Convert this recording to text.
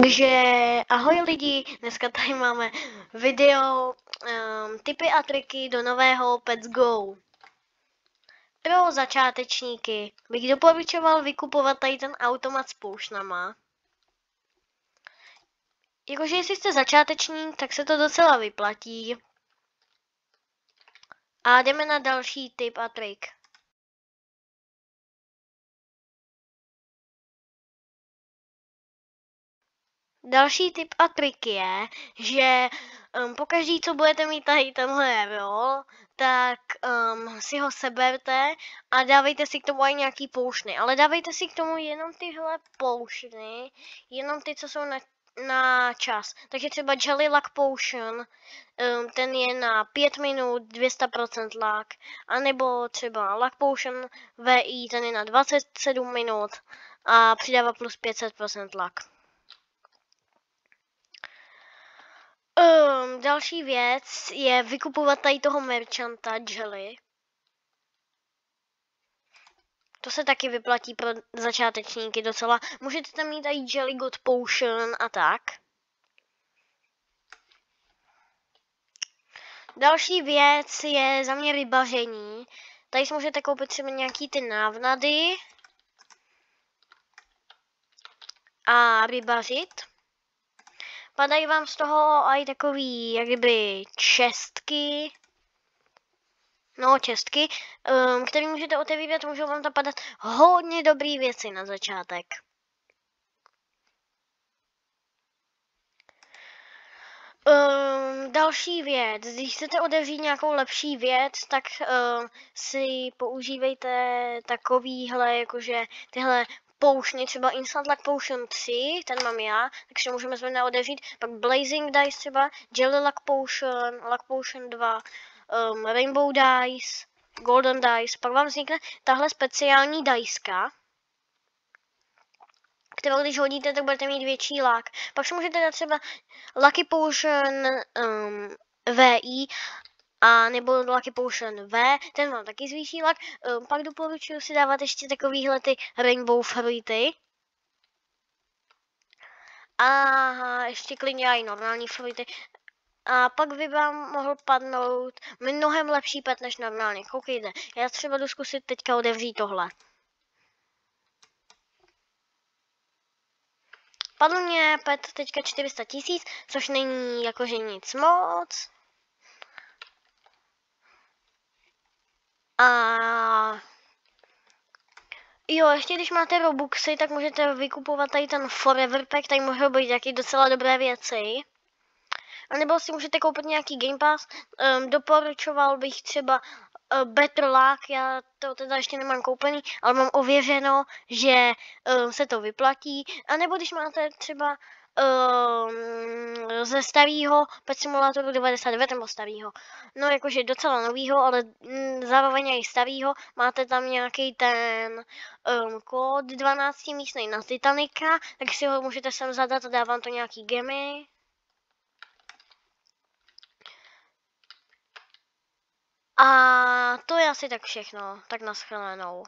Takže ahoj lidi, dneska tady máme video tipy a triky do nového Pets Go. Pro začátečníky bych doporučoval vykupovat tady ten automat s poušnama. Jakože jestli jste začátečník, tak se to docela vyplatí. A jdeme na další tip a trik. Další tip a trik je, že pokaždý, co budete mít tady tenhle roll, tak si ho seberte a dávejte si k tomu i nějaký poušny. Ale dávejte si k tomu jenom tyhle poušny, jenom ty, co jsou na čas. Takže třeba Jelly Luck Potion, ten je na 5 minut 200% luck, anebo třeba Luck Potion VI, ten je na 27 minut a přidává plus 500% luck. Další věc je vykupovat tady toho merchanta Jelly. To se taky vyplatí pro začátečníky docela. Můžete tam mít i Jelly God Potion a tak. Další věc je za mě rybaření. Tady si můžete koupit třeba nějaký ty návnady a rybařit. Padají vám z toho i takový, jak kdyby, čestky. No, čestky, který můžete otevírat, můžou vám tam padat hodně dobrý věci na začátek. Další věc, když chcete otevřít nějakou lepší věc, tak si používejte takovýhle, jakože tyhle poušny, třeba Instant Luck Potion 3, ten mám já, takže můžeme zvednout otevřít, pak Blazing Dice třeba, Jelly Luck Potion 2, Rainbow Dice, Golden Dice, pak vám vznikne tahle speciální dajska, kterou když hodíte, tak budete mít větší luck. Pak si můžete dát třeba Lucky Potion VI a nebo Lucky Potion V, ten vám taky zvýší luck. Pak doporučuji si dávat ještě takovýhle ty Rainbow Fruity. A ještě klidně i normální fruity. A pak by vám mohl padnout mnohem lepší pet než normálně. Koukejte, já třeba jdu zkusit teďka otevřít tohle. Padl mě pet teďka 400 000, což není jakože nic moc. A jo, ještě když máte Robuxy, tak můžete vykupovat tady ten Forever Pack, tady mohou být taky docela dobré věci. A nebo si můžete koupit nějaký Game Pass. Doporučoval bych třeba Better Luck, já to teda ještě nemám koupený, ale mám ověřeno, že se to vyplatí. A nebo když máte třeba ze starého Pet Simulatoru 99 nebo starého. No jakože docela novýho, ale zároveň i starého. Máte tam nějaký ten kód 12 místnej na Titanica, tak si ho můžete sem zadat a dávám to nějaký gemy. A to je asi tak všechno. Tak naschledanou.